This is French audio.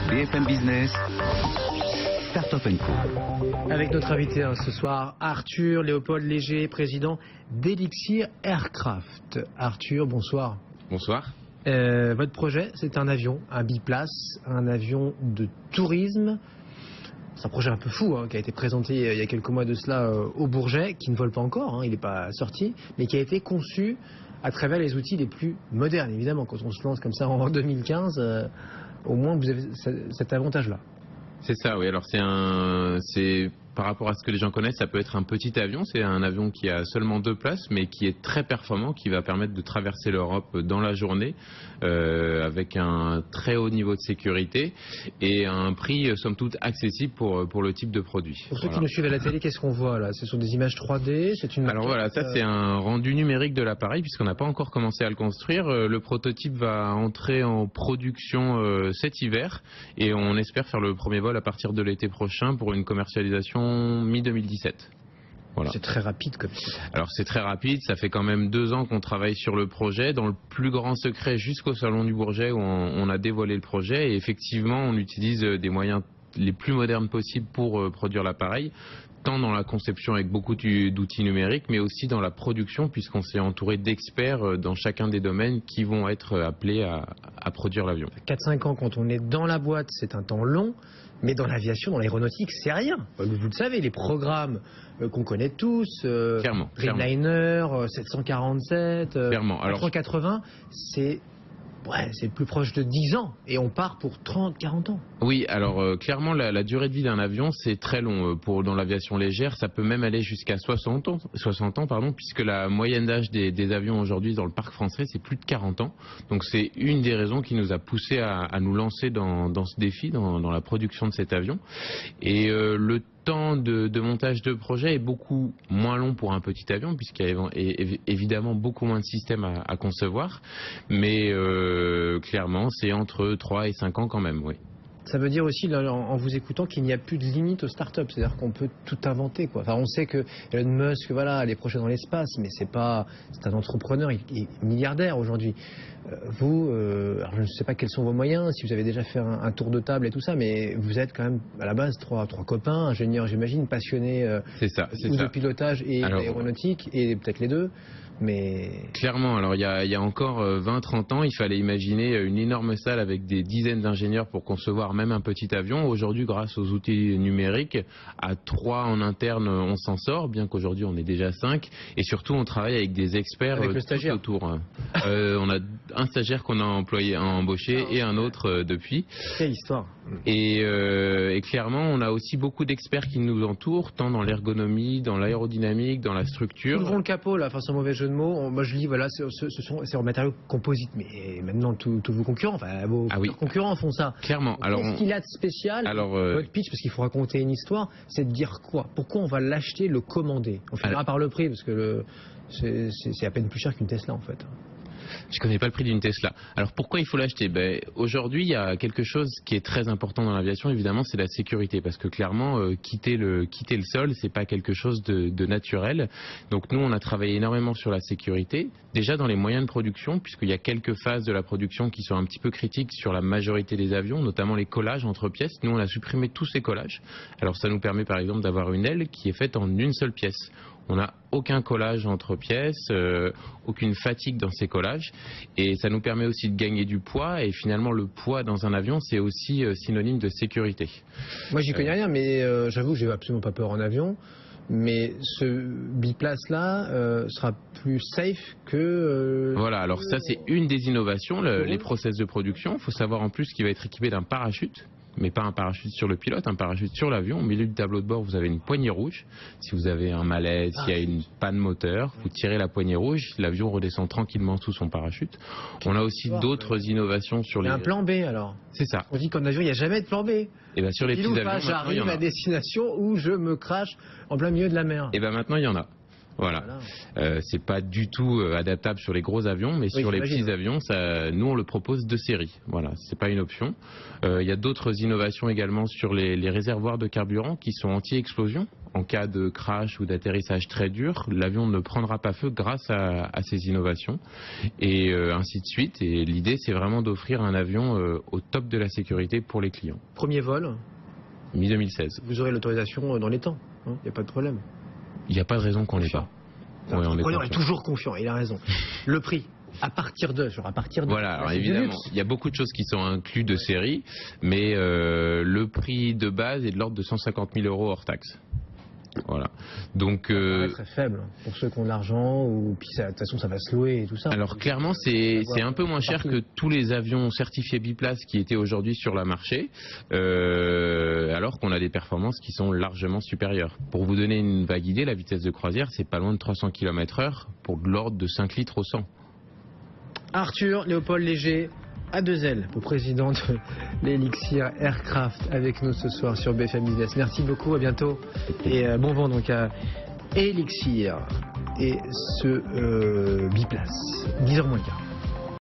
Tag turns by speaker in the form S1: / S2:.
S1: BFM Business, Start-up Co.
S2: Avec notre invité ce soir, Arthur Léopold Léger, président d'Elixir Aircraft. Arthur, bonsoir.
S3: Bonsoir.
S2: Votre projet, c'est un avion, un biplace, un avion de tourisme. C'est un projet un peu fou qui a été présenté il y a quelques mois de cela au Bourget, qui ne vole pas encore, il n'est pas sorti, mais qui a été conçu à travers les outils les plus modernes. Évidemment, quand on se lance comme ça en 2015, au moins vous avez cet avantage-là.
S3: C'est ça, oui. Alors c'est par rapport à ce que les gens connaissent, ça peut être un petit avion. C'est un avion qui a seulement 2 places, mais qui est très performant, qui va permettre de traverser l'Europe dans la journée avec un très haut niveau de sécurité et un prix somme toute accessible pour le type de produit.
S2: Pour ceux qui nous suivent à la télé, qu'est-ce qu'on voit là? Ce sont des images 3D, c'est une
S3: Alors voilà, ça c'est un rendu numérique de l'appareil puisqu'on n'a pas encore commencé à le construire. Le prototype va entrer en production cet hiver et on espère faire le premier vol à partir de l'été prochain pour une commercialisation mi-2017. Voilà.
S2: C'est très rapide comme ça.
S3: Alors c'est très rapide, ça fait quand même 2 ans qu'on travaille sur le projet, dans le plus grand secret jusqu'au Salon du Bourget où on a dévoilé le projet et effectivement on utilise des moyens les plus modernes possibles pour produire l'appareil, tant dans la conception avec beaucoup d'outils numériques, mais aussi dans la production puisqu'on s'est entouré d'experts dans chacun des domaines qui vont être appelés à produire l'avion.
S2: 4-5 ans quand on est dans la boîte, c'est un temps long. Mais dans l'aviation, dans l'aéronautique, c'est rien. Vous le savez, les programmes qu'on connaît tous, Dreamliner, 747, 380, c'est plus proche de 10 ans. Et on part pour 30-40 ans.
S3: Oui, alors clairement, la durée de vie d'un avion, c'est très long. Dans l'aviation légère, ça peut même aller jusqu'à 60 ans, puisque la moyenne d'âge des avions aujourd'hui dans le parc français, c'est plus de 40 ans. Donc c'est une des raisons qui nous a poussé à nous lancer dans ce défi, dans la production de cet avion. Et le temps de montage de projet est beaucoup moins long pour un petit avion puisqu'il y a évidemment beaucoup moins de systèmes à concevoir, mais clairement c'est entre 3 et 5 ans quand même, oui.
S2: Ça veut dire aussi, là, en vous écoutant, qu'il n'y a plus de limite aux startups. C'est-à-dire qu'on peut tout inventer, quoi. Enfin, on sait que Elon Musk, voilà, elle est prochaine dans l'espace, mais c'est un entrepreneur, il est milliardaire aujourd'hui. Alors je ne sais pas quels sont vos moyens, si vous avez déjà fait un tour de table et tout ça, mais vous êtes quand même à la base trois copains, ingénieurs, j'imagine, passionnés de pilotage et d'aéronautique, et peut-être les deux. Mais
S3: clairement, alors il y a encore 20-30 ans, il fallait imaginer une énorme salle avec des dizaines d'ingénieurs pour concevoir même un petit avion. Aujourd'hui, grâce aux outils numériques, à 3 en interne, on s'en sort, bien qu'aujourd'hui on est déjà 5. Et surtout, on travaille avec des experts tout autour. On a un stagiaire qu'on a embauché et un autre depuis.
S2: Quelle histoire!
S3: Et clairement, on a aussi beaucoup d'experts qui nous entourent, tant dans l'ergonomie, dans l'aérodynamique, dans la structure.
S2: Ouvrons le capot, là, enfin, sans mauvais jeu de mots. Moi, je dis, voilà, c'est en matériaux composites. Mais maintenant, tous vos concurrents, vos concurrents font ça.
S3: Clairement.
S2: Qu'est-ce qu'il a de spécial? Votre pitch, parce qu'il faut raconter une histoire, c'est de dire quoi? Pourquoi on va l'acheter, le commander? On finira par le prix, parce que c'est à peine plus cher qu'une Tesla, en fait.
S3: Je connais pas le prix d'une Tesla. Alors pourquoi il faut l'acheter? Aujourd'hui, il y a quelque chose qui est très important dans l'aviation, évidemment, c'est la sécurité. Parce que clairement, quitter le sol, c'est pas quelque chose de naturel. Donc nous, on a travaillé énormément sur la sécurité. Déjà dans les moyens de production, puisqu'il y a quelques phases de la production qui sont un petit peu critiques sur la majorité des avions, notamment les collages entre pièces. Nous, on a supprimé tous ces collages. Alors ça nous permet par exemple d'avoir une aile qui est faite en une seule pièce. On n'a aucun collage entre pièces, aucune fatigue dans ces collages. Et ça nous permet aussi de gagner du poids. Et finalement, le poids dans un avion, c'est aussi synonyme de sécurité.
S2: Moi, j'y connais rien, mais j'avoue que j'ai absolument pas peur en avion. Mais ce biplace-là sera plus safe que...
S3: Voilà, alors ça, c'est une des innovations, les process de production. Il faut savoir en plus qu'il va être équipé d'un parachute. Mais pas un parachute sur le pilote, un parachute sur l'avion. Au milieu du tableau de bord, vous avez une poignée rouge. Si vous avez un malaise, s'il y a une panne moteur, vous tirez la poignée rouge, l'avion redescend tranquillement sous son parachute. On a aussi d'autres innovations sur les...
S2: Il y a un plan B alors.
S3: C'est ça.
S2: On dit qu'en avion, il n'y a jamais de plan B.
S3: Et bien sur les petits avions,
S2: j'arrive à destination où je me crache en plein milieu de la mer.
S3: Et bien maintenant, il y en a. Voilà. C'est pas du tout adaptable sur les gros avions, mais sur les petits avions, nous on le propose de série. Voilà, c'est pas une option. Il y a d'autres innovations également sur les réservoirs de carburant qui sont anti-explosion. En cas de crash ou d'atterrissage très dur, l'avion ne prendra pas feu grâce à ces innovations, et ainsi de suite. Et l'idée, c'est vraiment d'offrir un avion au top de la sécurité pour les clients.
S2: Premier vol
S3: Mi-2016.
S2: Vous aurez l'autorisation dans les temps, il n'y a pas de problème.
S3: Il n'y a pas de raison qu'on l'ait pas.
S2: Ouais, on est toujours confiant, il a raison. Le prix à partir de...
S3: Voilà, alors évidemment, il y a beaucoup de choses qui sont incluses de série, mais le prix de base est de l'ordre de 150 000 € hors taxe. Voilà. Donc
S2: très faible pour ceux qui ont de l'argent, ou puis de toute façon ça va se louer et tout ça.
S3: Alors clairement c'est un peu moins cher que tous les avions certifiés biplace qui étaient aujourd'hui sur le marché, alors qu'on a des performances qui sont largement supérieures. Pour vous donner une vague idée, la vitesse de croisière c'est pas loin de 300 km/h pour de l'ordre de 5 litres au 100.
S2: Arthur Léopold Léger, A2L, le président de l'Elixir Aircraft, avec nous ce soir sur BFM Business. Merci beaucoup, à bientôt. Et bon vent donc à Elixir et ce biplace. 10h moins le quart.